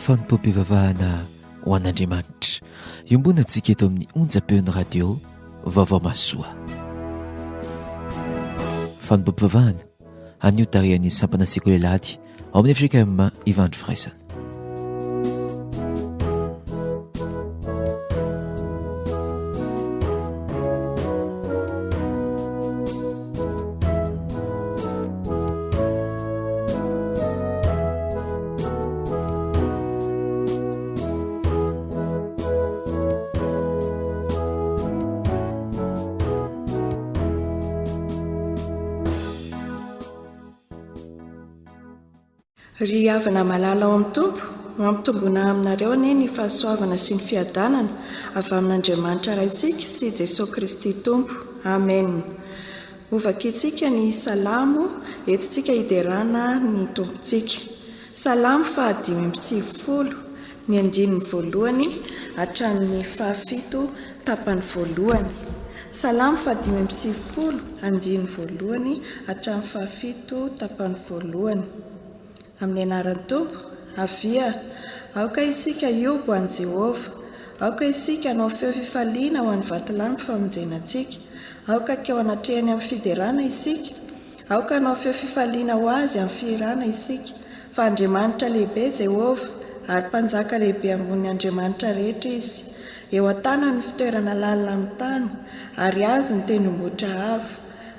fanompom-pivavahana ho an'Andriamanitra iombonantsika eto amin'ny onjam-peon'ny radio vaovao masoa. Fanompom-pivavahana anio tarihan'ny sampana sekolelady ao amin'ny FGKM Ivandro Firaisana. Ry havana malala ao amin'ny tompo, mampitombona aminareo anie ny fahasoavana sy ny fiadanana avy amin'Andriamanitra raintsika sy Jesosy Kristy Tompo. Amen. Ovakitsika ny salamo entintsika hiderana ny tompontsika. Salamo 5:10, ny andininy voalohany hatramin'ny 7 tapany voalohany. Salamo 5:10, andininy voalohany hatramin'ny 7 tapany voalohany. Amin'ny anaran'ny Tompo, avia, aoka isika iobo an'i Jehovah, aoka isika hanao feo fifaliana ho an'ny vatolahy ny famonjenantsika, aoka keo anatrehany amin'ny fiderana isika, aoka hanao feo fifaliana ho azy amin'ny firana isika, fa Andriamanitra lehibe Jehovah, ary mpanjaka lehibe ambony Andriamanitra rehetra izy. Eo an-tanany ny fitoerana lalina amin'ny tany, ary azy ny tendrombohitra avo.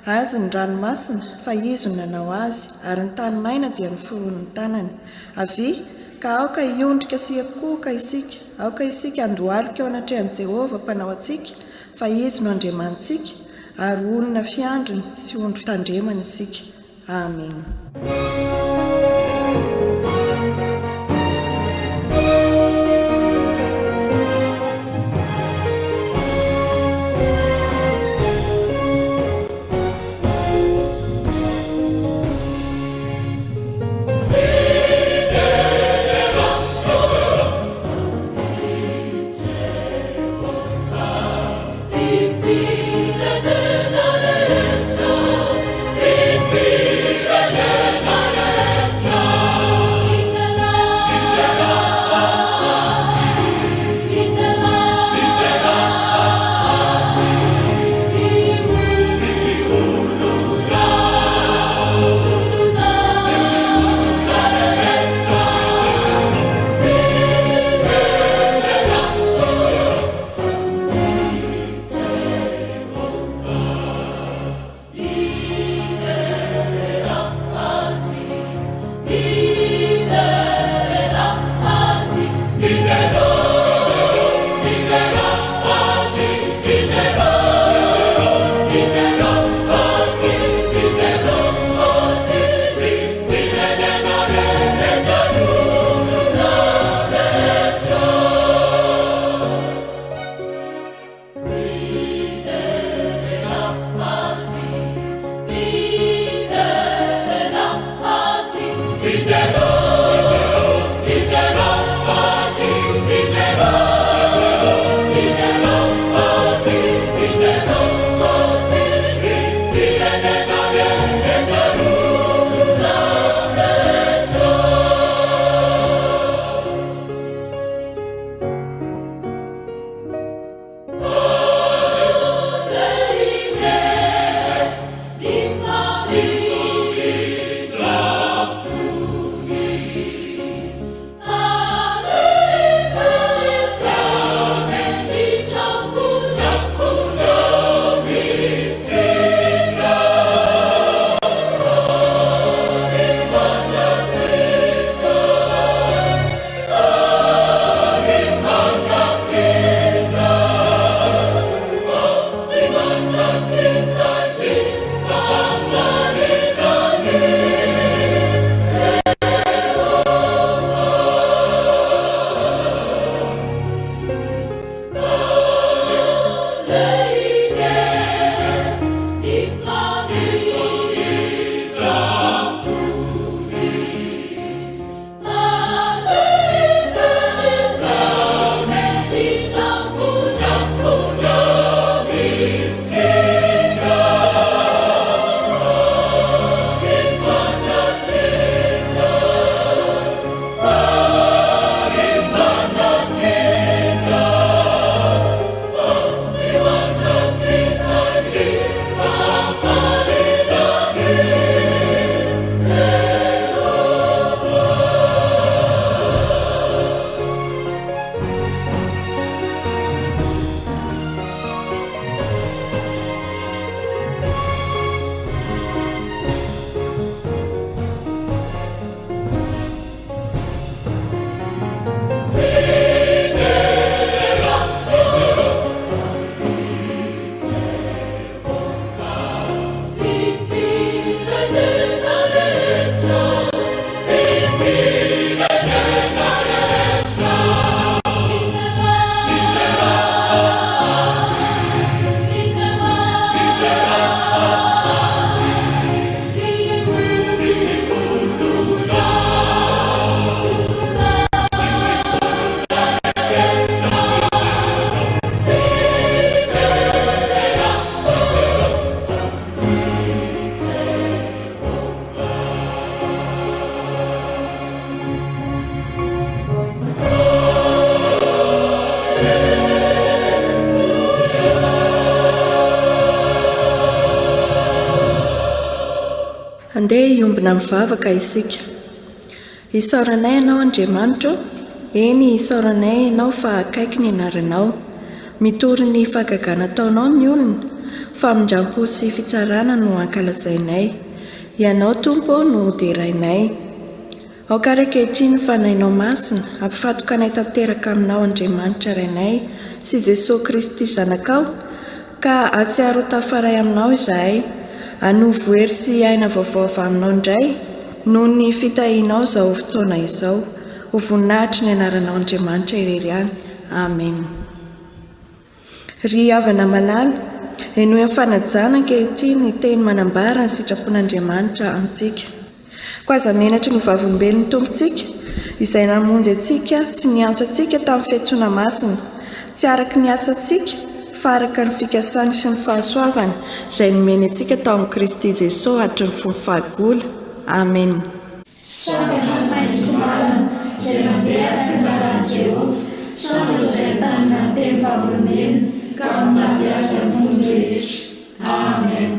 Azy ny ranomasina, fa izy no nanao azy, ary ny tany maina dia ny foron'ny tanany. Avy ka aoka hiondrika sy hiakohoka isika, aoka isika handohalika ao anatrehan'i Jehovah mpanao antsika, fa izy no Andriamantsika, ary olona fiandriny sy ondro tandremana isika. Amen. Firenena Andeha hiombona mivavaka isika. Isaoranay ianao Andriamanitra, eny isaoranay ianao fa akaiky ny anaranao. Mitory ny fahagagana ataonao ny olona, famindrampo sy fitsarana no ankalazainay. Ianao Tompo no derainay. Aokary ankehitriny fanainao masina, ampifatokanay tanteraka aminao Andriamanitra rainay sy Jesosy Kristy zanakao, ka atsiaro tafaray aminao izahay. Anovo hery sy aina vaovao avy aminao indray noho ny fitahinao izao fotoana izao. Ho voninahitry ny anaranao Andriamanitra irery ihany. Amen. Ry havana malala, enoy amin'ny fanajana ankehitriny ny teny manambara ny sitrapon'Andriamanitra amintsika. Ko aza menatra ny vavolombelon'ny Tompontsika izay namonjy antsika sy niantso antsika tamin'ny fiantsoana masina, tsy araka ny asantsika fa araka ny fikasany sy ny fahasoavany izay nomeny antsika tao amin'ny Kristy Jesosy hatry ny fony fahagola. Amen. Sambatra maitsomalana izay mandeha araka ny lalàn'i Jehovah, sambatra izay tanana ny teny vavolombelona ka mampiasa ny fony rehetra. Amen.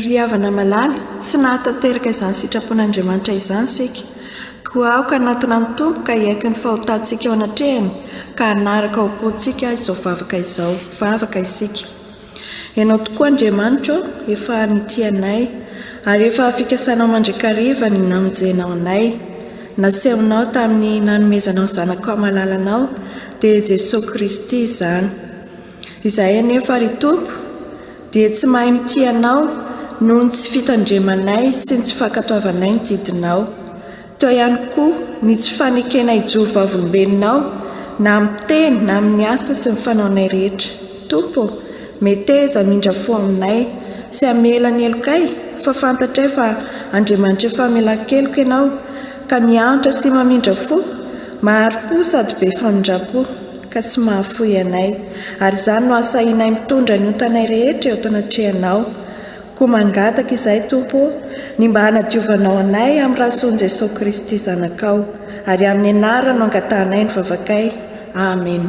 Ry havana malala, tsy nahatanteraka izany sitrapon'Andriamanitra izany sika, koa aoka anatina ny Tompo ka hiaiky ny fahotantsika ao anatrehany ka hanaraka opontsika izao vavaka izao, vavaka isika. Ianao tokoa Andriamanitra, efa nitianay ary efa fikasanao mandrakariva ny namonjenao anay. Nasehonao tamin'ny nanomezanao zanakao malalanao dia Jesosy Kristy izany. Izahay anefa ry Tompo dia tsy mahay mitianao noho ny tsy fitandremanay sy ny tsy fankatoavanay ny didinao. Teo ihany koa ny tsy fanekena ijoro vavolombelonao na amin'ny teny na amin'ny asa sy ny fanaonay rehetra. Tompo, meteza mindra fo aminay sy amela ny elokay, fa fantatray fa Andriamanitra efa melan-keloka ianao ka miantra sy mamindra fo, maharo-po sady be famindram-po ka tsy mahafoy anay. Ary izany no asahinay mitondra ny ontanay rehetra eo tanatrehanao. Ko mangataka izay Tompo ny mba hanadiovanao anay amin'ny rason Jesosy Kristy zanakao, ary amin'ny anarany no angatanay ny vavakay. Amen.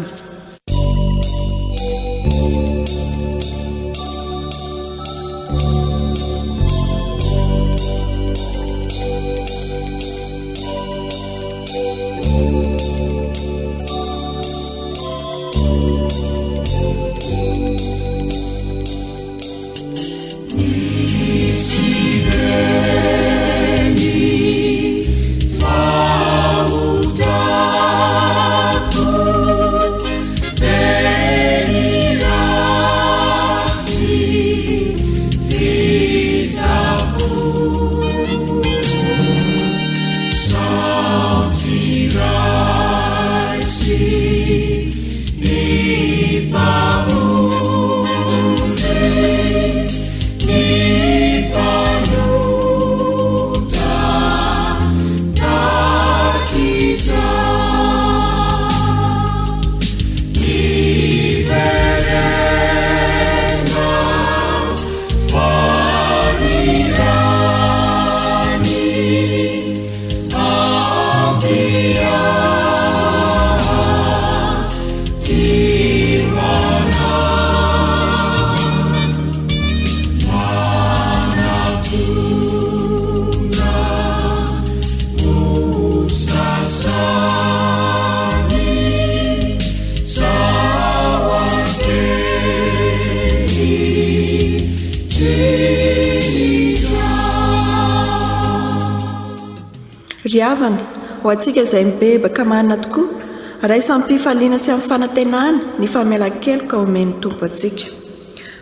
Ry havana, ho antsika izay mibebaka marina tokoa, raiso amin'ny mpifaliana sy amin'ny fanantenana ny famelan-keloka omen'ny tompo antsika.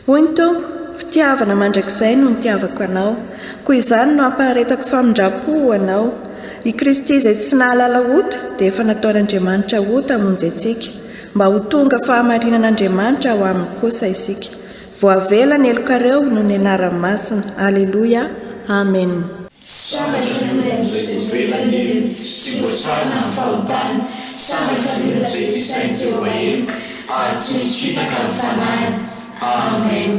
Hoy ny tompo, fitiavana mandrakizay no nitiavako anao, koa izany no ampaharetako famindrapo anao. I Kristy izay tsy nahalala ota dia efa nataon'Andriamanitra ota hamonjy antsika, mba ho tonga fahamarinan'Andriamanitra ho aminy kosa isika. Voavela ny elokareo no ny anarany masina. Aleloia. Amen. Sambatra ny olona izay velany sy voasarona amin'ny fahotana, sambatra ny olona izay tsy sain'ny Jehovah eloka ary tsy misy fitaka amin'ny fanahiny. Amen.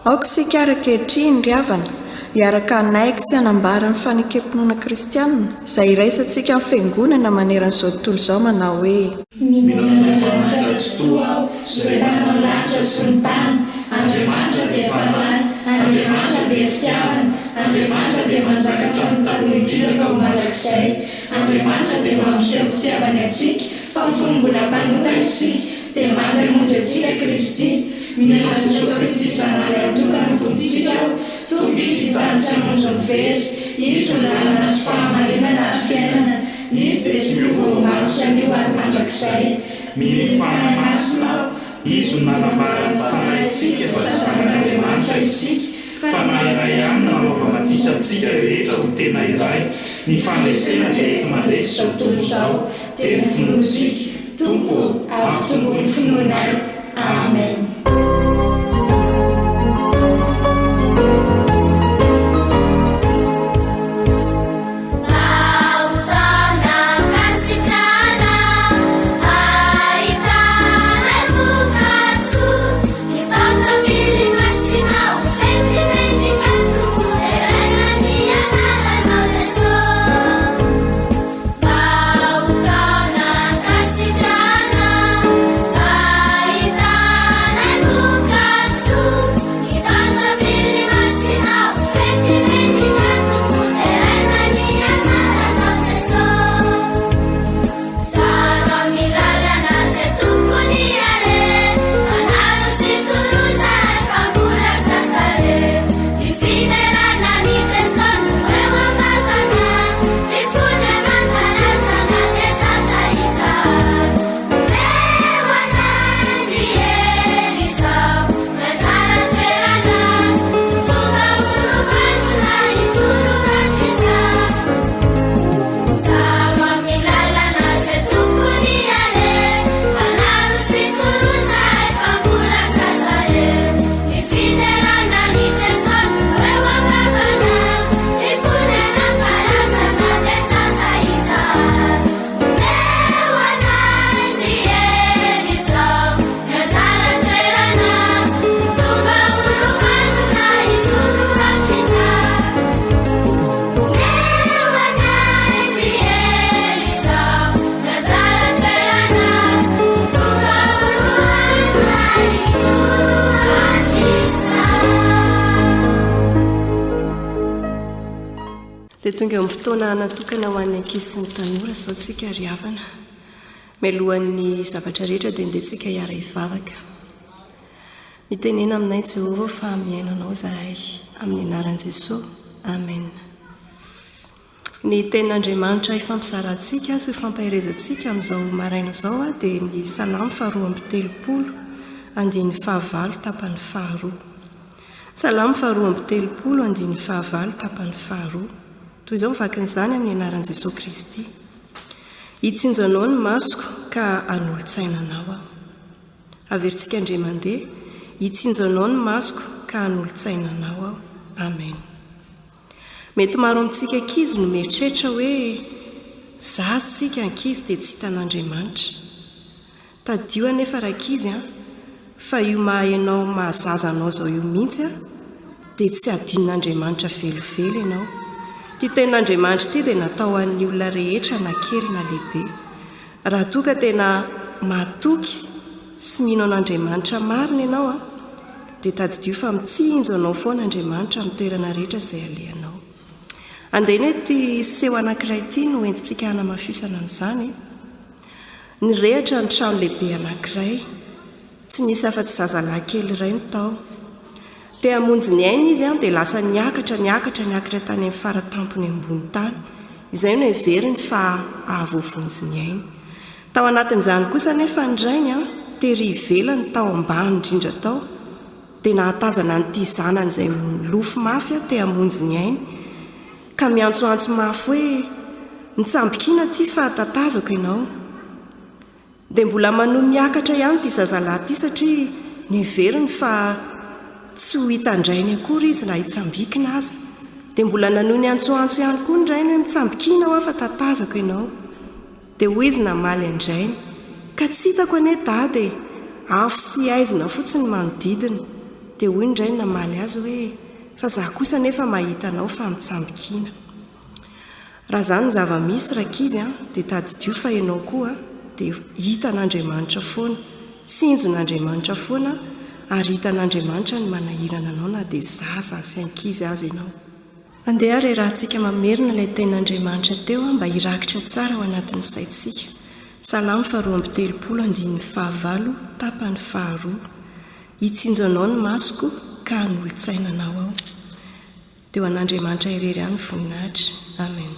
Aoka sika araka-kehitriny ry havana, hiaraka anaiky sy hanambarany fanekempinoana kristianina izay iraisantsika amin'ny fiangonana maneran'izao tontolo izao manao hoe: Andriamanitra tsy toa aho izay manao lanitra sy ny tany, Andriamanitra dia fahaly, Andriamanitra dia fitiavana, Andriamanitra dia manjakatra amin'ny taloha indrindra ao mandrakizay, Andriamanitra dia mampiseho fitiavany antsika fa fony mbola mpanota isika dia mandry hamonjy antsika Kristy. Mianatra Jesosy Kristy zanany atokana tompontsika aho, tonga izy hitany sy hamonjy ny very, izy no lalana sy fahamarinana ary fiainana, izy dia tsy miova omaly sy anio ary mandrakizay. Mily fanahy masina aho, izy no nanambarany fanahintsika fa tsy zanak'Andriamanitra isika, fanahy iray ihany no anaova-matisantsika rehetra ho tena iray. Ny fandraisena izay eto mandresy izao tontolo izao dia ny finoantsika. Tompo, ampitombo ny finoanay. Amen. dia tonga amin'ny fotoana natokana ho an'ny ankizy sy ny tanora izao tsika ry havana. Mialohan'ny zavatra rehetra dia ndehantsika hiara hivavaka. mitenena aminay Jehovah fa miainanao zahay amin'ny anaran'i Jesosy. Amen. Ny tenin'Andriamanitra ifampizarantsika sy ifampahirezantsika amin'izao maraina izao dia ny Salamo 2:30 andiny 5 tapany 2. Salamo 2:30 andiny 5 tapany 2. Toy izao vakin'izany amin'ny anaran'i Jesosy Kristy. Hitsinjonao ny masoko ka hanolo-tsaina anao aho. Averintsika indray mandeha. Hitsinjonao ny masoko ka hanolo-tsaina anao aho. Amen. Mety maro amintsika ankizy no mieritreritra hoe zaza sika ankizy dia tsy hitan'Andriamanitra. Tadio anefa rakizy fa io mahainao mahazaza anao zao io mihitsy dia tsy adin'Andriamanitra velively ianao. Ty tenin'Andriamanitra ity dia natao an'ny olona rehetra na kely na lehibe. Raha toa ka tena matoky sy mino an'Andriamanitra marina ianao dia tadidio fa mitsinjo anao foana Andriamanitra amin'ny toerana rehetra izay alehanao. Andeny ty seho anankiray ity no entintsika hanamafisana an'izany. Nirehatra ny trano lehibe anankiray, tsy nisy afa-tsy zazalahy kely iray ny tao. Te hamonjy ny aina izy dia lasa niakatra tany amin'ny faratampony ambony tany. Izay no heveriny fa ahavovonjy ny aina. Tao anatin'izany kosa nefa ny rainy tery ivelany tao ambany indrindra tao dia nahatazana nyity zanany izay lofo mafy te hamonjy ny aina ka miantsoantso mafy hoe mitsambikiana ty fa tatazako ianao. Dia mbola manohy miakatra ihany ty zazalahy ty satria neveriny fa tsy ho hitandrainy akory izy raha hitsambikina azy. Dia mbola nanohy ny antsoantso ihany koa ny rainy hoe mitsambikiana aho fa tatazako ianao. Dia hoy izy namaly andrainy ka tsy hitako ane dady afo sy aizina fotsiny manodidina. Dia hoy ny rainy namaly azy hoe fa za kosa nefa mahita anao fa mitsambikiana. Raha zany ny zava-misy rakizy dia tadidio fa ianao koa dia hitan'Andriamanitra foana, tsinjon'Andriamanitra foana ary hitan'Andriamanitra ny manahirana anao na dia zaza sy ankizy azy ianao. Andeha ary rahantsika mamerina ilay tenin'Andriamanitra teo mba hirakitra tsara ao anatin'ny saintsika. Salamo 2:30 andiny 5 tapany 2. Hitsinjo anao ny masoko ka hanolo-tsaina anao aho. Teo an'Andriamanitra irery ihany voninahitra. Amen.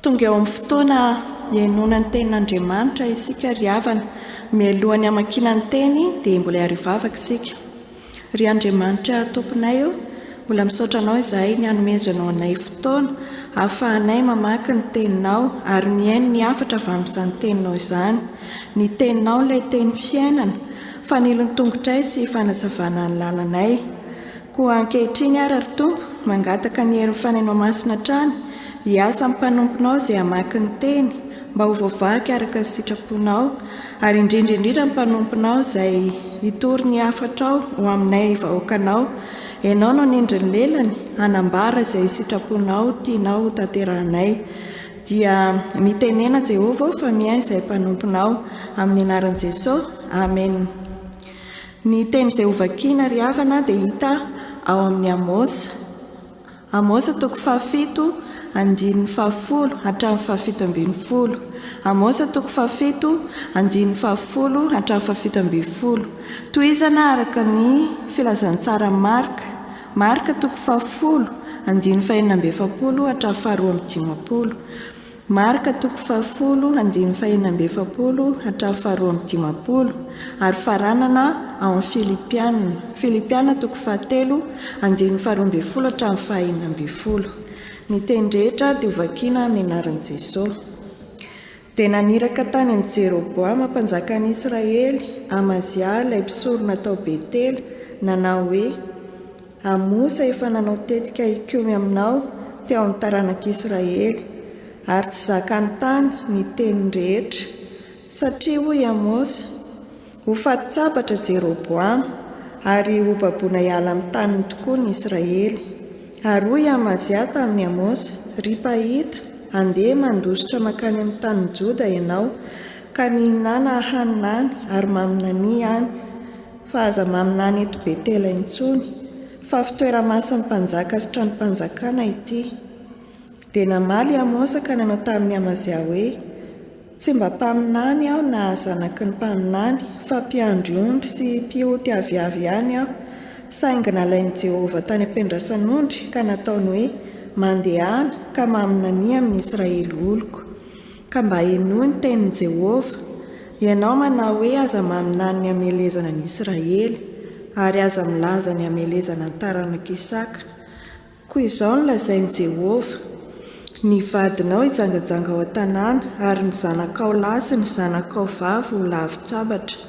tonga eo amin'ny fotoana ihainoana ny tenin'Andriamanitra isika ry havana. Mialohan'ny hamakiana ny teny dia mbola harivavaka isika. Ry Andriamanitra tomponay eo, mbola misaotra anao izahay ny hanomezanao anay fotoana ahafahanay mamaky ny teninao ary mihaino ny hafatra avy amin'izany teninao izany. Ny teninao ilay teny fiainana, fanilony tongotray sy fanazavana ny lalanay. Koa ankehitriny ary Tompo, mangataka ny herin'ny fanainao masina trany, hiasa amin'ny mpanomponao izay hamaky ny teny mba ho voavaky araka ny sitraponao, ary indrindra ny mpanomponao izay hitory ny hafatrao ho aminay vahoakanao. Ianao no nindry ny lelany hanambara izay sitraponao tianao ho tanterahanay. Dia mitenena Jehovah fa mihaino izay mpanomponao, amin'ny anaran'i Jesosy. Amen. Ny teny izay hovakiana ry havana dia hita ao amin'ny Amosa toko 7 andininy 10 hatramin'ny 17. Amosa toko 7 andininy 10 hatramin'ny 17. Tohizana araka ny filazantsara Marka toko 10 andininy 14 hatramin'ny 15. Marka toko 10 andininy 14 hatramin'ny 15. Ary faranana ao amin'ny Filipiana toko 7 andininy 12 hatramin'ny 14. Ny teny rehetra dia hovakiana amin'ny anaran'i Jesosy. Dia naniraka tany amin'ny Jeroboama mpanjakan'i Israely Amazia ilay mpisorona tao Betely, nanao hoe: Amosa efa nanao tetika hikomy aminao teo amin'ny taranak'Israely, ary tsy zakany tany ny teny rehetra. Satria hoy Amosa, ho faty-tsabatra Jeroboama ary ho baboina hiala amin'ny taniny tokoa ny Israely. Ary hoy Amazia tamin'ny Amosa, ry pahita, andeha mandositra makany amin'ny tanin'i Joda ianao, ka mihinana haninany ary maminany ihany, fa aza maminany eto Betela intsony, fa fitoera-mason'ny mpanjaka sy tranom-panjakana ity. Dia namaly Amosa ka nanao tamin'ny Amazia hoe: tsy mba mpaminany aho na zanaky ny mpaminany, fa mpiandry ondry sy mpioty aviavy ihany aho. Saingy nalain'i Jehovah tany ampendrasan'ondry ka nataony hoe mandehana ka maminany amin'ny Israely oloko, ka mba henoy ny tenin'i Jehovah. Ianao manao hoe aza maminany ny hamelezana ny Israely, ary aza milaza ny hamelezana ny taranak'Isaka. Koa izao no lazain'i Jehovah: ny vadinao hijangajanga ao an-tanàna, ary ny zanakao lahy sy ny zanakao vavy ho lavitsabatra,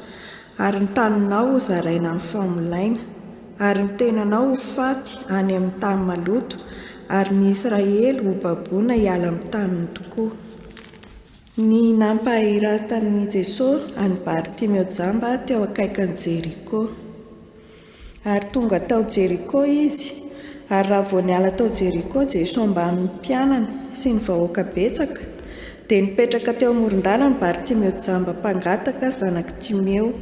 ary ny taninao ho zaraina amin'ny famolaina, ary ny tenanao ho faty any amin'ny tany maloto, ary ny Israely ho baboina hiala amin'ny taniny tokoa. Ny nampahirantan'i Jesosy any Bartimeo jamba teo akaikin'ny Jeriko. Ary tonga tao Jeriko izy, ary raha vao niala tao Jeriko Jesosy mba amin'ny mpianana sy ny vahoaka betsaka, dia nipetraka teo amoron-dalana Bartimeo jamba mpangataka zanaky Timeo.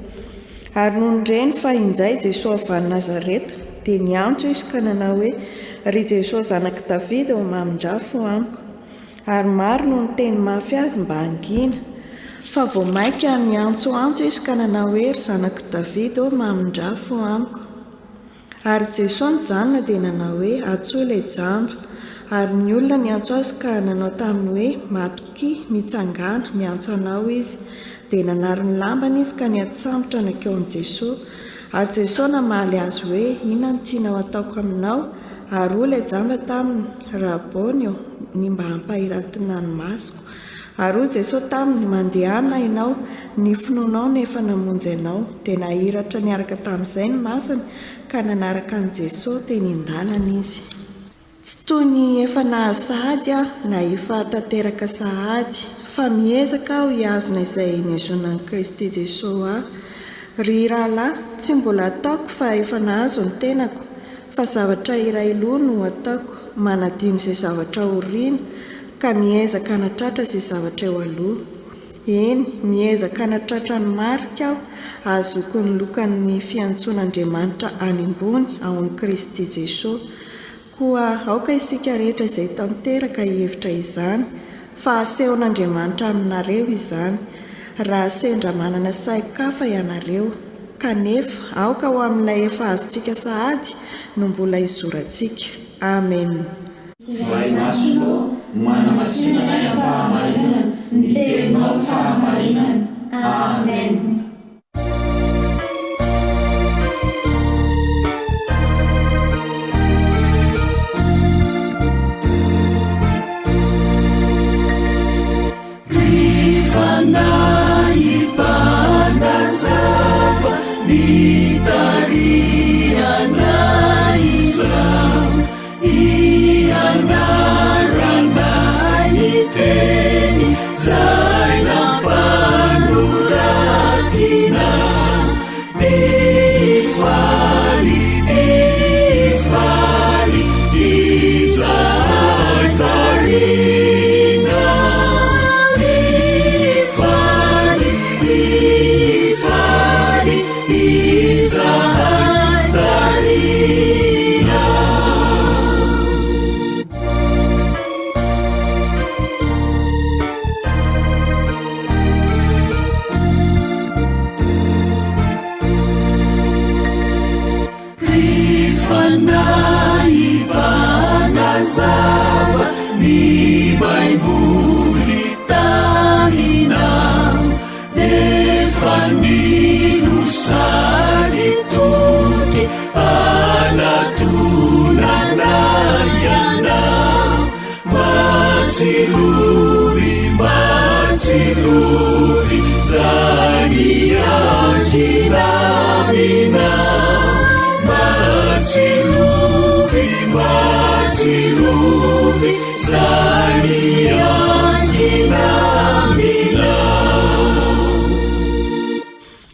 Ary noho nireny fa injay Jesosy avy any Nazareta, dia niantso izy ka nanao hoe: ry Jesosy zanaky Davida, ho mamin-drafo amiko. Ary maro no niteny mafy azy mba hangina, fa vao maika niantsoantso izy ka nanao hoe: ry zanaky Davida, ho mamin-drafo amiko. Ary Jesosy nijanona dia nanao hoe: atsoa ilay jamba. Ary ny olona niantso azy ka nanao taminy hoe: matoki, mitsangana, miantso anao izy. Dia nanary ny lambany izy ka niatsambotra nakeo amin'i Jesosy. Ary Jesosy namaly azy hoe: inona no tianao ataoko aminao? Ary hoy ilay jamba taminy: Rabonio, ny mba hampahirantina ny masoko. Ary hoy Jesosy taminy: mandehana ianao, ny finoanao nefa namonjy ianao. Dia nahiratra niaraka tamin'izay ny masony, ka nanaraka an'i Jesosy teny an-dalana izy. Tsy toy ny efa nahazo sahady na efa tanteraka sahady, fa miezaka aho hiazona izay niazonan'i Kristy Jesosy aho. Ry rahalahy, tsy mbola ataoko fa efa nahazo ny tenako, fa zavatra iray loha no ataoko, manadino izay zavatra aoriana, ka miezaka hanatratra izay zavatra eo aloha. Eny, miezaka hanatratra ny marika aho, ahazoko ny lokan'ny fiantsoan'Andriamanitra any ambony ao amin'i Kristy Jesosy. Koa aoka isika rehetra izay tanteraka hevitra izany, fa asehon'Andriamanitra aminareo izany, raha sendra manana sain-kafa ianareo. Kanefa aoka ho amin'ilay efa azontsika sahady no mbola hizorantsika. Amen. Izay masonao manamasinana ny fahamarinana ny teninao fahamarinana. Amen.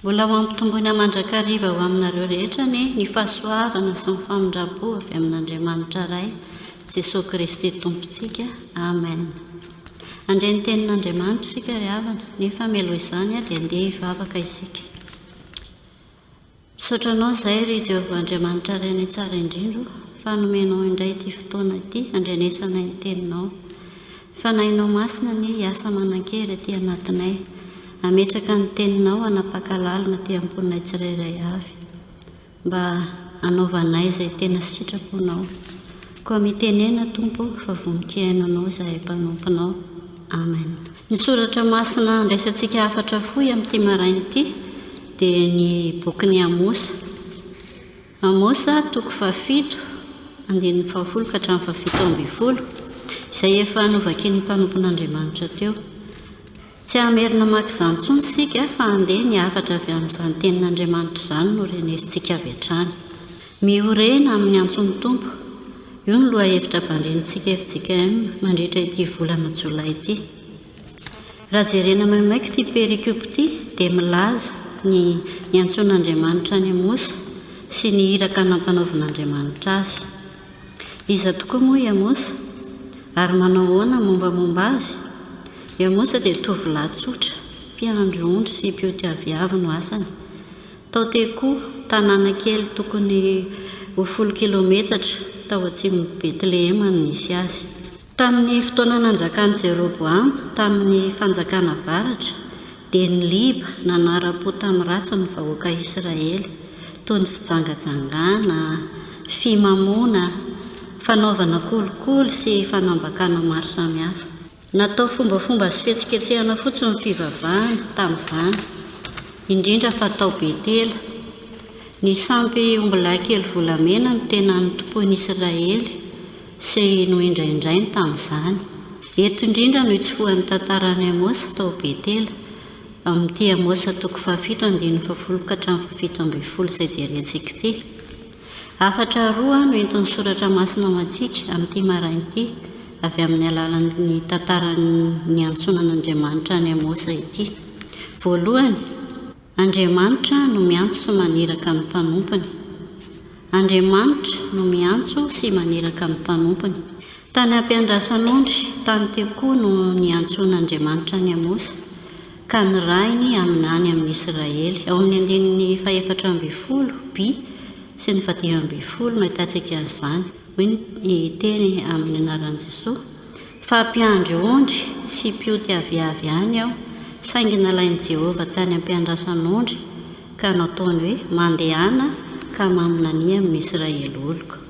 Mbola mampitombony amandrakariva ho aminareo rehetra ny fahasoavana sy ny famindram-po avy amin'Andriamanitra iray Jesosy Kristy Tompontsika. Amen. Andreny tenin'Andriamanitra isika ry havana, nefa mialoha izany dia andeha hivavaka isika. Misaotra anao izay ry Jehovah Andriamanitra iray ny tsara indrindro, fa nomenao indray ity fotoana ity handrenesana ny teninao. Fanahinao masina ny asa manan-kery aty anatinay, ametraka ny teninao hanapakalalina ty amponay tsirairay avy, mba anaovanay izay tena sitraponao. Koa mitenena Tompo fa voninkainanao izay mpanomponao. Amen. Ny soratra masina andraisantsika afatra fohy amin'ity maraina ity dia ny bokin'ny Amosa. Amosa 7:7 andininy 10 ka hatramin'ny 17, izay efa novakian'ny mpanompon'Andriamanitra teo. Tsy hamerina maka izany intsony isika fa andeha ny afatra avy amin'izany tenin'Andriamanitra izany no renesintsika avy hatrany. Miorena amin'ny antson'ny Tompo, io no loha hevitra bandrenitsika FJKM mandritra ity volana Jolay ity. Raha jerena maimaika ity perikopy ity dia milaza ny antson'Andriamanitra ny Amosa sy ny iraka nampanaovan'Andriamanitra azy. Iza tokoa moa i Amosa ary manao ahoana mombamomba azy? I Amosa dia tovolahy tsotra, mpiandro ondry sy mpiotiaviavy no asany. Tao Tekoa, tanàna kely tokony ho 10 kilometatra tao atsimon'i Betlehema no nisy azy. Tamin'ny fotoana nanjakan'i Jeroboam tamin'ny fanjakana avaratra dia ny Liba nanara-po tamin'ny ratsy ny vahoaka Israely, toy ny fijangajangana, fimamona, fanaovana kolikoly sy fanambakana maro samihafa. Natao fombafomba sy fihetsiketsehana fotsiny ny fivavahana tamin'izany, indrindra fa tao Betela. Ny sampy ombilahy kely volamena no tena notompoin'i Israely sy no indraindrainy tamin'izany. Eto indrindra no hitsofohan'ny tantaran'i Amosa tao Betela, amin'ity Amosa 7:10 ka hatramin'ny 17 izay jerentsika ity. Afatra roa no entin'ny soratra masina ho antsika amin'ity maraina ity avy amin'ny alalan'ny tantaran'ny antsonan'Andriamanitra ny Amosa ity. Voalohany, Andriamanitra no miantso sy maniraka ny mpanompony. Andriamanitra no miantso sy maniraka ny mpanompony. Tany ampiandrasan'ondry, tany Tekoa no niantson'Andriamanitra ny Amosa, ka nirainy amin'ny any amin'ny Israely. Ao amin'ny andininy 14b sy ny 10 no ahitantsika an'izany. Hoy ny teny amin'ny anaran'i Jesosy: fa mpiandry ondry sy mpiotiaviavy any aho, saingy nalain'i Jehovah tany ampiandrasan'ondry ka nataony hoe mandehana ka maminany amin'ny Israely oloko.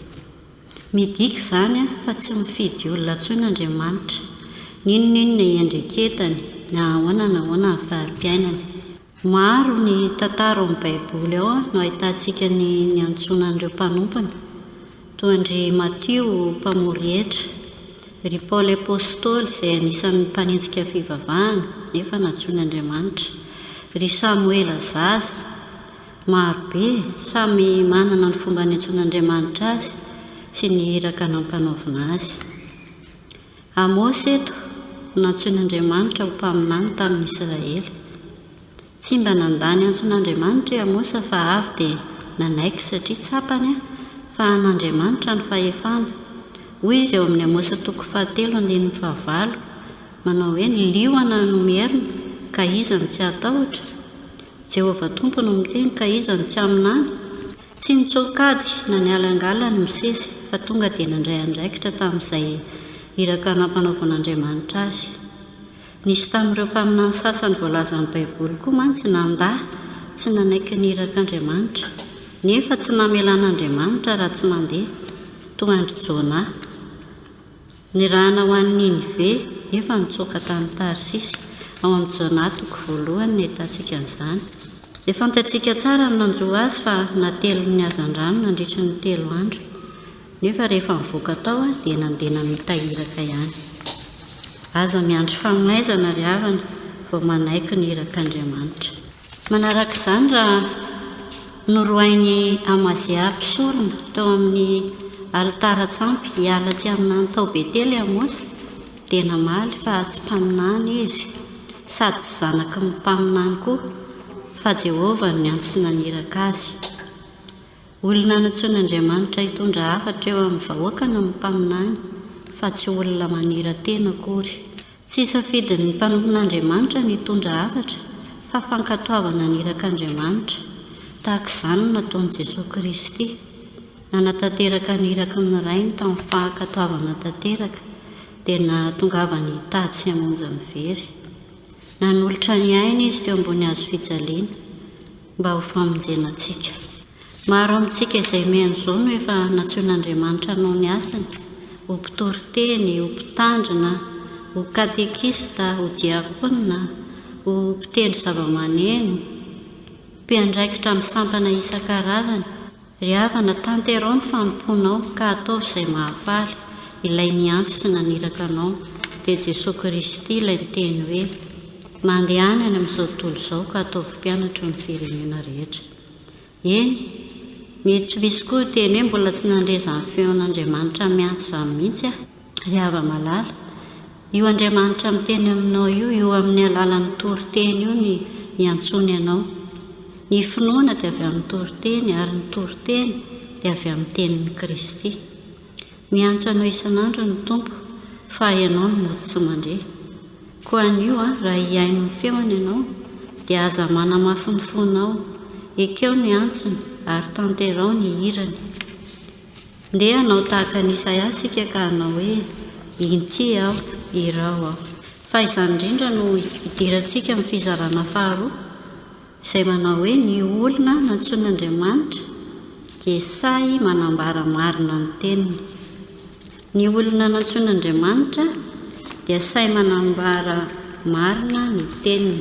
midika izany fa tsy mifidy olona tsoin'Andriamanitra, ninonina iendreketany na ahoana na ahoana ny fahari-piainany. Maro ny tantara amin'ny baiboly ao no ahitantsika ny antsonan'ireo mpanompony, toy ndry Matio mpamory hetra, ry Paoly apôstôly izay anisan'ny mpanenjika fivavahana nefa natsoin'Andriamanitra, ry Samoela zaza. Marobe samy manana ny fomba niantsoin'Andriamanitra azy sy ny iraka nampanaovina azy. Amosy eto nantsoin'Andriamanitra ho mpaminany tamin'ny Israely. Tsy mba nandany antson'Andriamanitra Amosa fa avy dia nanaiky satria tsapany fa an'Andriamanitra ny fahefana. Hoy izy eo amin'ny Amosa 4:9-9, manao hoe ny liona no mierina ka iza no tsy atahotra. Jehovah Tompo no miteny ka iza no tsy aminany. Tsy nitsokady na ny alangala ny misesy fa tonga dia nandray andraikitra tamin'izay iraka nampanaovan'Andriamanitra azy. Nisy tamin'ireo mpaminany sasany voalaza amin'ny baiboly koa mantsy nandà tsy nanaiky ny irak'Andriamanitra nefa tsy namelan'Andriamanitra raha tsy mandeha, toa andry Jona. Ny rahana ho an'ny Ninive nefa nitsoaka tamin'ny Tarsisy ao amin'ny Jona 1 ny ahitantsika an'izany. Dia fantatsika tsara ny nanjoa azy fa natelo ny hazan-drano nandritra ny 3 andro, nefa rehefa mivoaka tao dia nandena mitahiraka ihany. Aza miandry famaizana ry havana vao manaiky ny irak'Andriamanitra. Manaraka izany raha norohainy Amazia mpisorona tao amin'ny alitara-tsampy hiala tsy aminany tao Betely Amosa, dia namaly fa tsy mpaminany izy sady tsy zanaky ny mpaminany koa, fa Jehovah ny antsona niraka azy. Olona natsoin'Andriamanitra hitondra hafatra eo amin'ny vahoaka no mpaminany fa tsy olona manira-tena akory. Tsy safidiny ny mpanompon'Andriamanitra ny hitondra hafatra fa fankatoavana nirak'Andriamanitra. Tahaka izany no nataon'i Jesosy Kristy, nanatanteraka niraka ny rainy tamin'ny fankatoavana tanteraka dia nahatongavany hitady sy hamonjy ny very. Nanolotra ny aina izy teo ambony hazo fijaliana mba ho famonjenantsika. Maro amintsika izay mihain'izao no efa natsoin'Andriamanitra hanao ny asany, ho mpitory teny, ho mpitandrina, ho katekista, ho diakona, ho mpitendry zava-maneno, mpiandraikitra amin'ny sampana isan-karazany. Ry havana tanterao ny fanomponao ka ataovy izay mahafaly, ilay niantso sy naniraka anao dia Jesosy Kristy ilay miteny hoe mandehany any amin'izao tontolo izao ka ataovy mpianatra ny firenena rehetra. Eny, mety misy koa teny hoe mbola tsy nandreza ny feon'Andriamanitra miantso izany mihitsy ry hava malala. Io Andriamanitra miteny aminao io amin'ny alalan'ny toriteny io ny iantsony ianao. Ny finoana dia avy amin'ny toriteny ary ny toriteny dia avy amin'ny tenin'ny Kristy. Miantso anao isan'andro ny Tompo fa ianao no mody sy mandre. Koa an'io raha hiaino ny feony ianao dia aza manamafy ny fonao, ekeo ny antsony ary tanterao ny hirany. Ndeha anao tahaka ny Isaia sika ka hanao hoe inty aho, irao aho. Fa izany indrindra no idirantsika amin'ny fizarana faharoa izay manao hoe ny olona nantsoin'Andriamanitra dia say manambara marina ny teniny. Ny olona nantsoin'Andriamanitra dia say manambara marina ny teniny.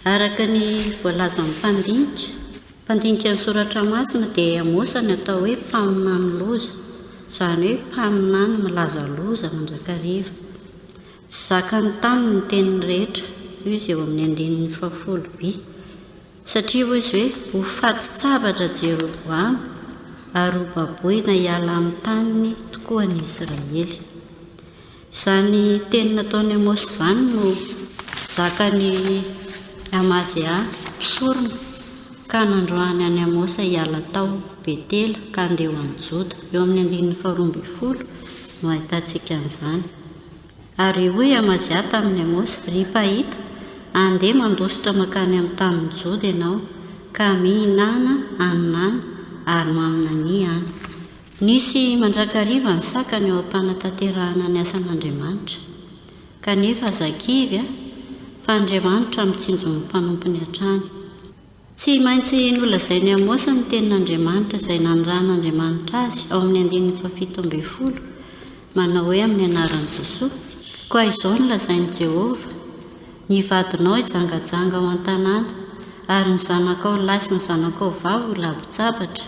Araka ny voalaza amin'ny mpandinika ny soratra masina dia Amosa ny atao hoe mpaminany loza, izany hoe mpaminany milaza loza mandrakariva. Tsy zakany tany ny teniny rehetra, io izy eo amin'ny 10:10b, satria hoy izy hoe ho faty tsabatra Jeroboamo ary ho baboina hiala amin'ny taniny tokoa ny Israely. Izany teny nataony Amosa izany no tsy zakany Amazia mpisorona ka nandroany any Amosa hiala tao Betely ka andeha ho any Joda eo amin'ny 12 no ahitantsika an'izany. Ary hoy Amazia tamin'ny Amosa, ry pahita, andeha mandositra makany amin'ny tanin'ny Joda ianao ka mihinana, aninana ary maminany any. Nisy mandrakariva ny sakany eo am-panatanterahana ny asan'Andriamanitra, kanefa zakivy fa Andriamanitra mitsinjo ny mpanompony hatrany. tsy maintsy nolazay ny Amosy ny tenin'Andriamanitra izay nanoran'Andriamanitra azy ao amin'ny 7:12 manao hoe amin'ny anaran'i Jesosy. Koa izao no lazain'i Jehova: ny vadinao hijangajanga ao an-tanàna, ary ny zanakao lahy sy ny zanakao vavy ho lavi-tsabatra,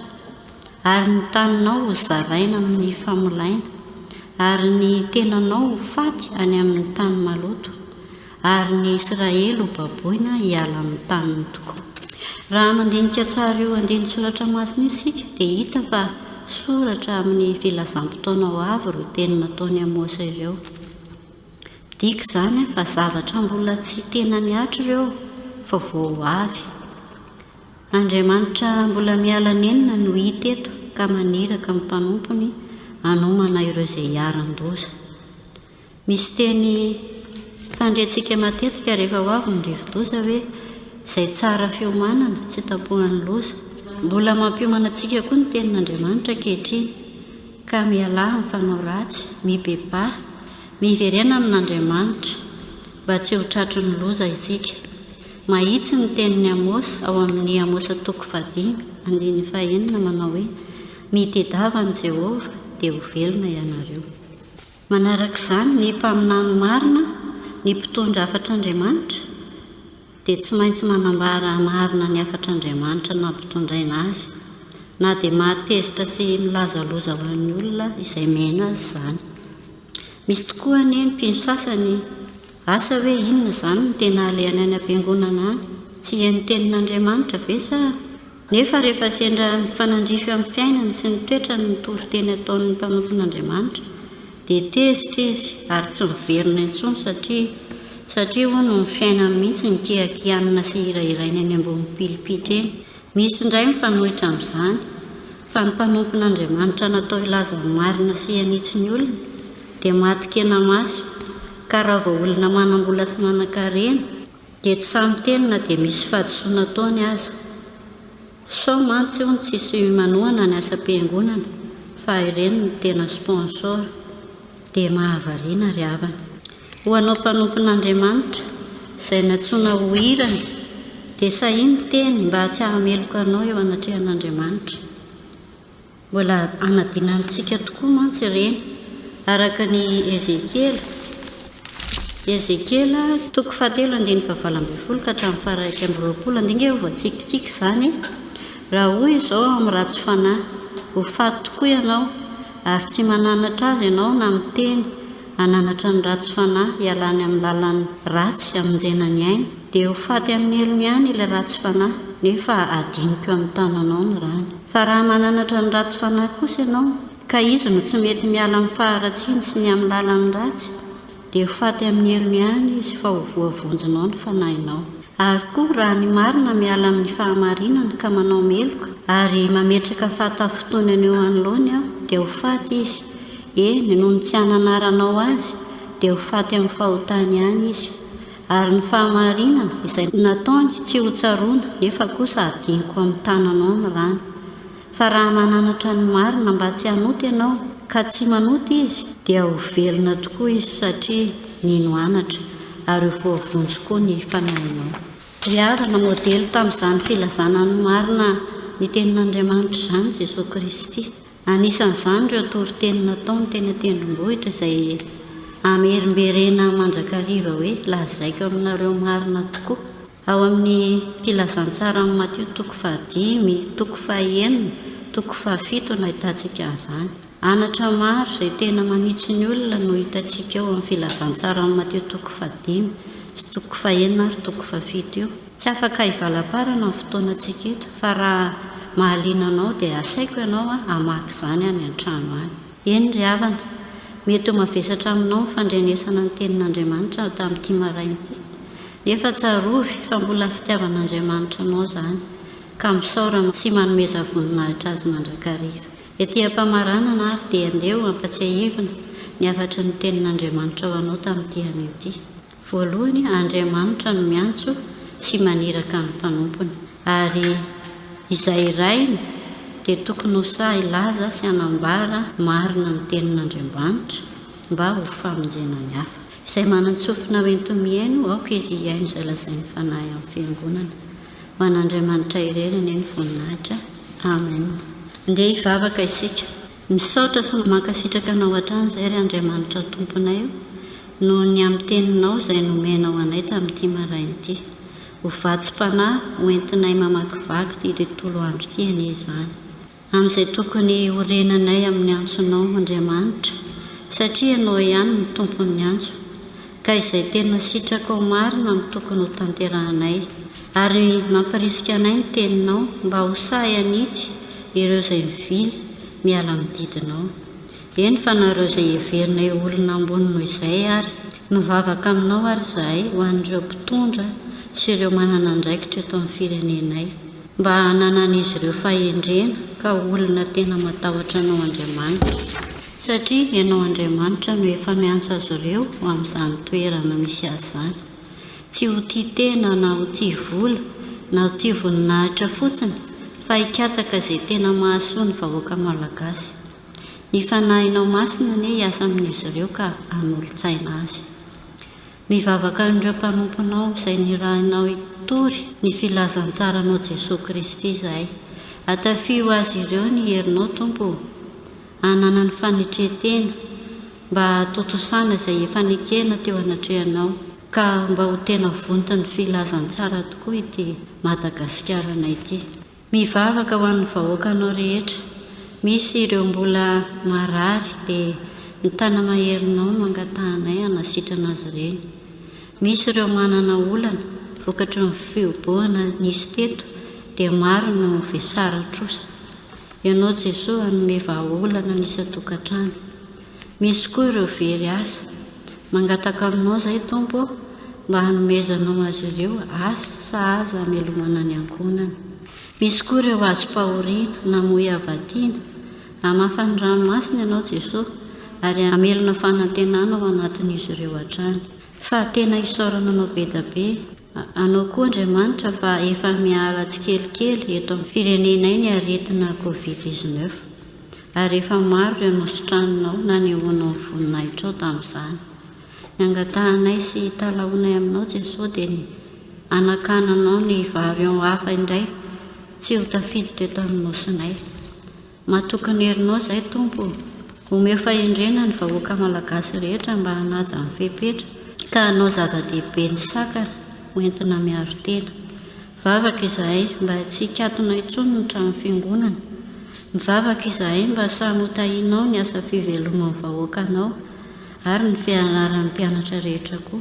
ary ny taninao ho zaraina amin'ny famolaina, ary ny tenanao ho faty any amin'ny tany maloto, ary ny Israely ho baboina hiala amin'ny taniny tokoa. Raha mandinika tsara io andiny soratra masina io isika dia hita fa soratra amin'ny filazam-potoana ho avy ireo teny nataony Amosy ireo. Dika izany fa zavatra mbola tsy tena niatro ireo fa vao ho avy. Andriamanitra mbola miala nenina no hita eto ka maniraka amin'ny mpanompony hanomana ireo izay hiaran-doza. Misy teny fandrentsika matetika rehefa ho avy ny rivo-doza hoe izay tsara fiomanana tsy tapohan'ny loza. Mbola mampiomana antsika koa ny tenin'Andriamanitra ankehitriny ka miala amin'ny fanao ratsy, mibeba, miverena amin'Andriamanitra mba tsy ho tratry ny loza isika. Mahitsy ny tenin'ny Amosy ao amin'ny Amosy 5:9 manao hoe: mitedava ny Jehova dia ho velona ianareo. Manaraka izany ny mpaminany marina, ny mpitondra afatr'Andriamanitra dia tsy maintsy manambara marina ny afatr'Andriamanitra na mpitondraina azy, na dia mahatezitra sy milaza loza ho an'ny olona izay mena azy izany. Misy tokoa anie ny mpino sasany asa hoe inona izany no tena alehany any am-piangonana any, tsy hainy tenin'Andriamanitra ve sa? Nefa rehefa sendra mifanandrify amin'ny fiainany sy ny toetrany ny toriteny ataon'ny mpanompon'Andriamanitra dia tezitra izy ary tsy miverina intsony satria hono ny fiainany mihitsy ny kiakianina sy hirahiraina any ambony pilipitra eny. Misy indray mifanohitra amin'izany fa ny mpanompon'Andriamanitra natao ilaza ny marina sy hanitsy ny olona dia matikena maso, ka raha vao olona manam-bola sy manan-karena dia tsy samy tenina dia misy fahadisoana ataony aza. Sao mantsy hono tsisy manohana ny asa-piangonana fa ireny ny tena sponsor dia mahavariana ry havana. Ho anao mpanompon'Andriamanitra izay natsoina ho hirany dia sahiny teny mba tsy hahameloka anao eo anatrehan'Andriamanitra. Mbola anadinantsika tokoa mantsy ireny araka ny Ezekiela 7:20 ka hatramin'ny 1:20 andinga voatsikitsiky izany. Raha hoy izao amin'ny ratsy fanahy: ho faty tokoa ianao ary tsy mananatra azy ianao na miteny hananatra ny ratsy fanahy hialany amin'ny lalany ratsy hamonjena ny aina, dia ho faty amin'ny helony ihany ilay ratsy fanahy nefa adiniko amin'ny tananao ny rany. Fa raha mananatra ny ratsy fanahy kosa ianao ka izy no tsy mety miala amin'ny faharatsiany sy ny amin'ny lalany ratsy, dia ho faty amin'ny helony ihany izy fa ho voavonjinao ny fanahinao. Ary koa raha ny marina miala amin'ny fahamarinana ka manao meloka ary mametraka fahatafotoanany eo anoloany aho dia ho faty izy. Eny, noho ny tsy hananaranao azy dia ho faty amin'ny fahotany ihany izy. Ary ny fahamarinana izay nataony tsy ho tsaroana nefa kosa adiniko amin'ny tananao ny rany. Fa raha mananatra ny marina mba tsy hanoty ianao ka tsy manoty izy dia ho velona tokoa izy satria ninoanatra ary ho voavonjy koa ny fanahinao. Ry havana, modely tamin'izany filazana ny marina ny tenin'Andriamanitra izany Jesosy Kristy. Anisan'izany ireo toriteny nataony teny an-tendrombohitra izay amerimberena manjakariva hoe lazaiko aminareo marina tokoa. Ao amin'ny filazantsara amin'ny Matio 5:5, 5:7 no ahitantsika an'izany. Anatra maro izay tena manitsy ny olona no hitantsika ao amin'ny filazantsara amin'ny Matio 5:5 sy 5:7 io. Tsy afaka hivalam-parana amin'ny fotoanantsika eto, fa raha mahaliana anao dia asaiko ianao hamaky izany any an-trano any. Eny ry havana, mety ho mavesatra aminao fandrenesana ny tenin'Andriamanitra tamin'ity marain'ity, nefa tsarovy fa mbola fitiavan'Andriamanitra anao izany ka misaorana sy manomeza voninahitra azy mandrakariva. Etỳ am-pamaranana ary dia andeha ho ampatsiahivina ny afatry ny tenin'Andriamanitra ho anao tamin'ity anio ity. Voalohany, Andriamanitra no miantso sy maniraka ny mpanompony, ary izay rainy dia tokony ho sahy ilaza sy hanambara marina ny tenin'Andriamanitra mba ho famonjena ny hafa. Izay manantsofina ho ento miaino aoka izy hiaino izay lazain'ny fanahy amin'ny fiangonana. ho an'Andriamanitra irenany ny voninahitra. Amen. Ndeha hivavaka isika, misaotra sy mankasitraka anao hatrany izay ry Andriamanitra tomponay io, noho ny amin'ny teninao izay nomenao anay tamin'ity marain'ity. Ho vatsy-panahy hoentinay mamakivaky ty tontolo andro ty anie izany, amin'izay tokony horenanay amin'ny antsonao Andriamanitra, satria ianao ihany ny tompon'ny antso, ka izay tena sitraka ao marina no tokony ho tanterahanay, ary mamparisika anay ny teninao mba ho sahy anitsy ireo izay mivily miala mididinao. Eny fa nareo izay heverinay olona ambony noho izay ary mivavaka aminao ary izahay ho an'ireo mpitondra sy ireo manana andraikitra eto amin'ny firenenay, mba hananan'izy ireo fahendrena ka olona tena matahotra anao Andriamanitra, satria ianao Andriamanitra no efa miantso azy ireo ho amin'izany toerana misy azy izany. Tsy ho tia tena na ho tia vola na ho tia voninahitra fotsiny, fa hikatsaka izay tena mahasoa ny vahoaka malagasy. Ny fanahinao masina anie hiasa amin'izy ireo ka hanolo-tsaina azy. Mivavaka amin'ireo mpanomponao izay nirahinao hitory ny filazantsaranao Jesosy Kristy izahay. Atafio azy ireo ny herinao Tompo, hanana ny fanetretena mba hatotosana izay efa nikena teo anatrehanao, ka mba ho tena vonto ny filazantsara tokoa ity Madagasikara ity. Mivavaka ho an'ny vahoakanao rehetra, misy ireo mbola marary dia ny tana maherinao no angatahanay hanasitrana azy ireny. Misy ireo manana olana vokatry ny fioboana nisy teto dia maro no vesara trosa. Ianao Jesosy hanome vahaolana nisy atokantrano. Misy koa ireo very asa, mangataka aminao izay Tompo mba hanomezanao azy ireo asa sahaza hamelomana ny ankonana. Misy koa ireo azo pahoriana na moy avadiana, hamafany ranomasina ianao Jesosy ary hamelona fanantenana ao anatin'izy ireo hatrany. Fa tena isaorana anao be da be, anao koa Andriamanitra fa efa miala tsikelikely eto amin'ny firenenay ny aretina Covid-19, ary efa maro ireo nosotranonao na nehoanao ny voninahitrao tamin'izany. Ny angatahanay sy talaonay aminao Jesosy dia ny anakananao ny vary ao hafa indray tsy ho tafiditra eto amin'ny nosinay. Matokany herinao izay Tompo, omeo fahendrena ny vahoaka malagasy rehetra mba hanaja amin'ny fepetra, ka hanao zava-dehibe ny sakana hoentina miaro tena. Mivavaka izahay mba tsy hikatona intsony ny trano fiangonana. Mivavaka izahay mba samy hotahinao ny asa fiveloman'ny vahoakanao ary ny fianaran'ny mpianatra rehetra koa.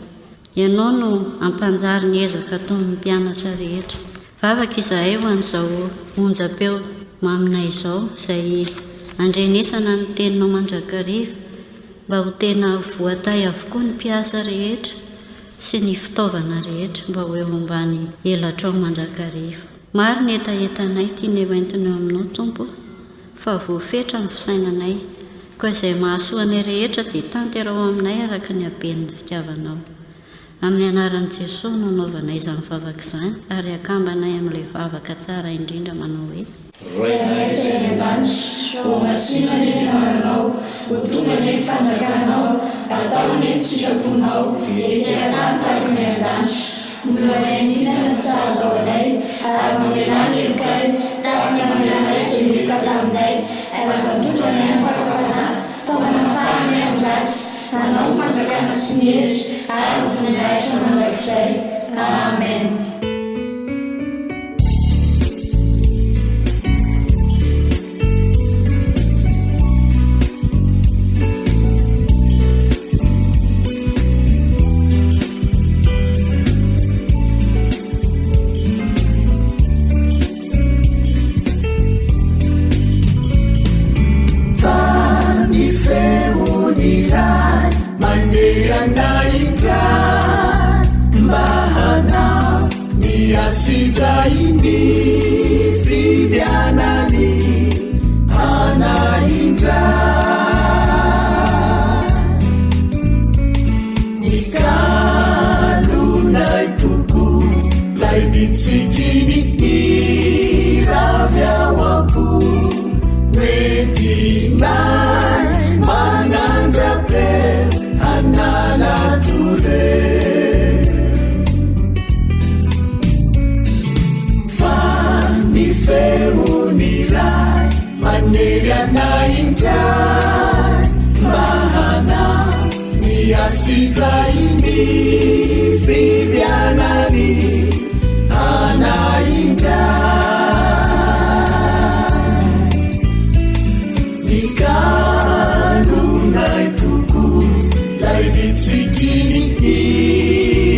Ianao no ampanjary ny ezaka ataon'ny mpianatra rehetra. Mivavaka izahay ho an'izao onjam-peo maminay izao izay andrenesana ny teninao mandrakariva, mba ho tena voatay avokoa ny mpiasa rehetra sy ny fitaovana rehetra mba ho eo ambany elatrao mandrakariva. Maro ny etaentanay tiany hoentiny eo aminao Tompo, fa voafetra ny fisainanay, koa izay mahasoa anay rehetra dia tanterao aminay araka ny haben'ny fitiavanao. Amin'ny anaran'i Jesosy no anaovanay izany vavaka izany, ary akambanay amin'ilay vavaka tsara indrindra manao hoe: Rainay izay an-danitra, ho masina ny anaranao, ho tonga ny fanjakanao, atao ny sitraponao, izay atany tahaka ny an-danitra. Miloanay ninana sahaza ao anay, ary mamelana ny elikay, tahaka ny mamelanay izay meka taminay, azatondranay ny fakapanahy, fa manafahanay amin'ny ratsy, hanao fanjakana sy ny hery, ary voninahitra mandrakizay. Amen. asizaimi fidianani anainda nikanunai tuku laibitsikini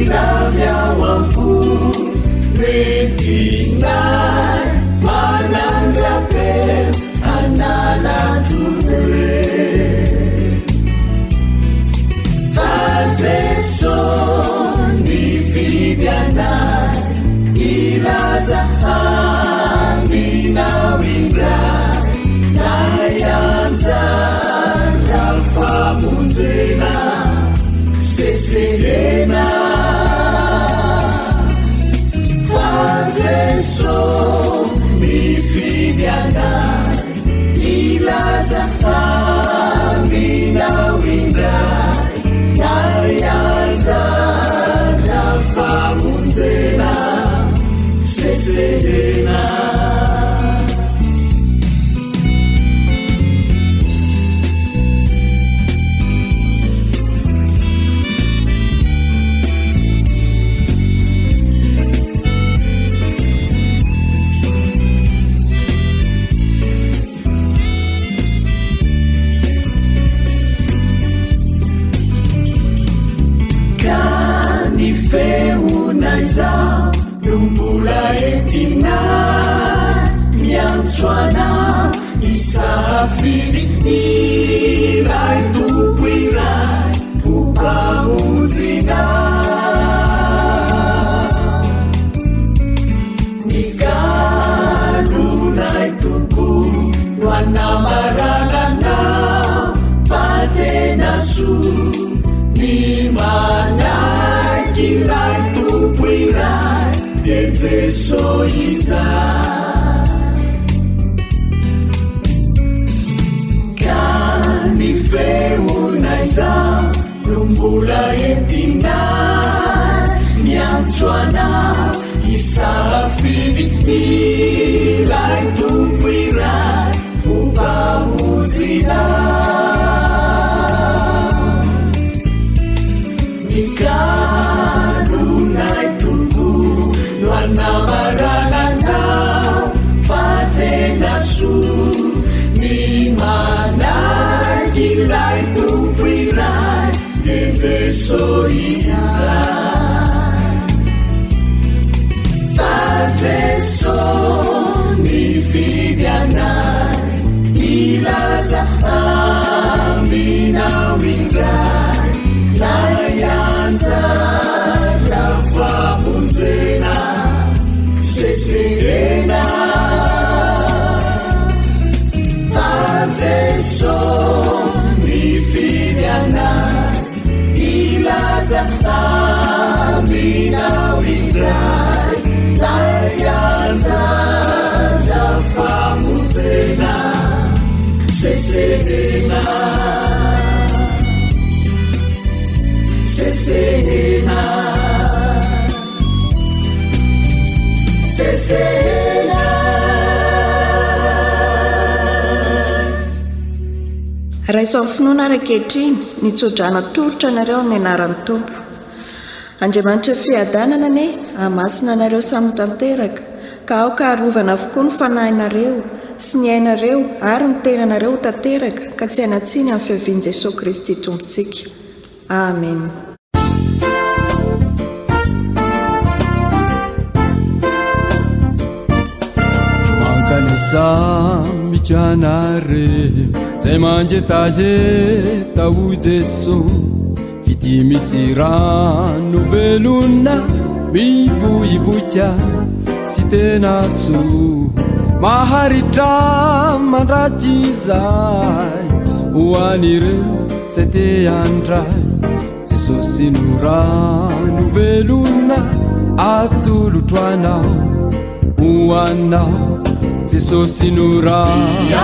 iravyawampu retinai manandrape analatune Fazeso nifidiana ilaza amina winga nayanza rafamunzena sesehena Fazeso nifidiana ilaza amina winga nayanza rafamunzena sesehena feunaiza lumbula etina miantswana isafidi ilai tupuirai upamunzina nikalunai tuku nuanamaralana patenasu nimanai kilai tupuirai dezesoiza kani feunaiza lumbula etina miantswana isafidi ilai tupuirai upamuzina nikalunai tuku nuanamaralana patenasu nimanai kilai tupuirai dezesoiza Fazeso nifidianai ilaza amina wingai nayanza rafamunzena sesehena Fazeso nifidianai ilaza amina wingai nayanza rafamunzena sesehena sesehena sesehena raiso amin'ny finoana rakehitriny nitsodrana tolotra anareo amin'ny anaran'ny tompo andriamanitra fiadanana ane hamasina anareo samy tanteraka ka aoka harovana avokoa ny fanahinareo sy ny ainareo ary ny tenanareo tanteraka ka tsy hainatsiny amin'ny fiavian'i Jesosy Kristy tompontsika amen mijanare zay manjetazeta ho Jeso fity misy rano velona miboiboika sy tena soa maharitra mandraty izay ho an'ireo zay te handray Jesosy no rano velona atolotro anao ho anao Jesosy no rano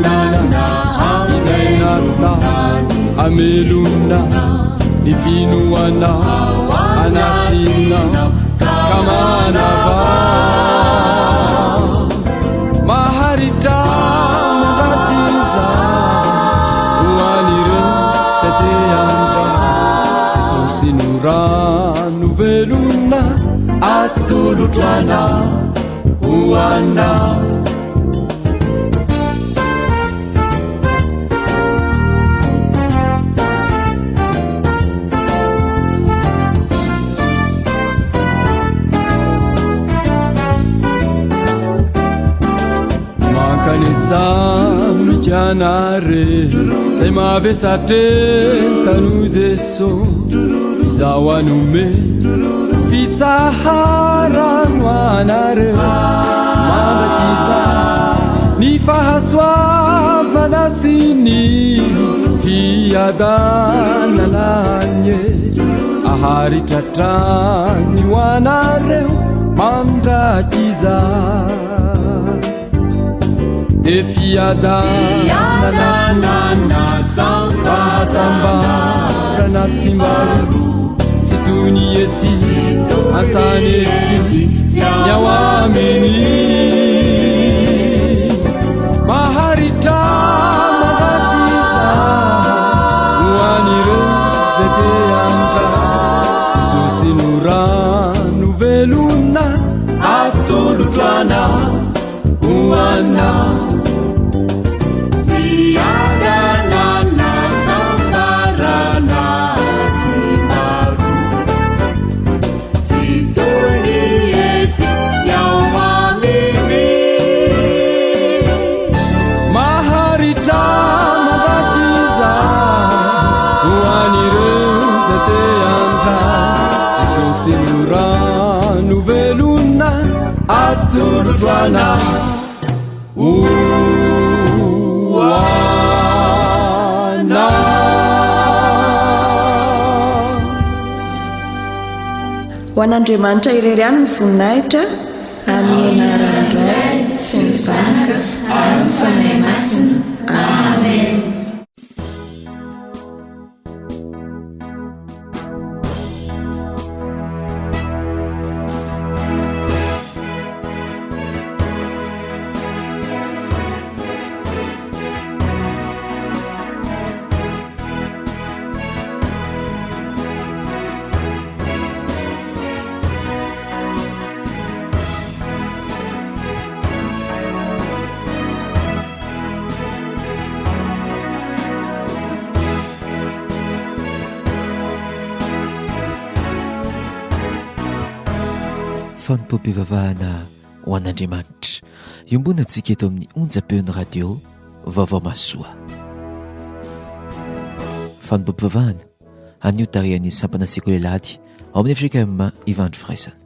velona izay natao amelona ny finoanao anatinao ka manava maharitra mandraty izay ho an'ireo zay te handray rano velona atolotroana hoana mijanare zay mavesatre tanu jeso izao anome fitaharano anare mandakiza ny fahasoavana sy ny fiadanananye aharitratrany ho anareo mandakiza fiadananana fahasambarana tsy maro tsy tony ety antany ety miao aminy maharitra mandakiza ho an'ireo zay te andra Jesosy no rano velona atolotroana hoana atolotroana hoana ho an'Andriamanitra irery ihany ny voninahitra amin'ny anarany Ray sy ny Zanaka ary ny Fanahy Masina. Amen. Fanompom-pivavahana ho an'Andriamanitra iombona antsika eto amin'ny onjam-peon'ny radio vaovao masoa. Fanompom-pivavahana anio tarihan'ny sampana sekolelady ao amin'ny Afrika Ivandro Fraisana.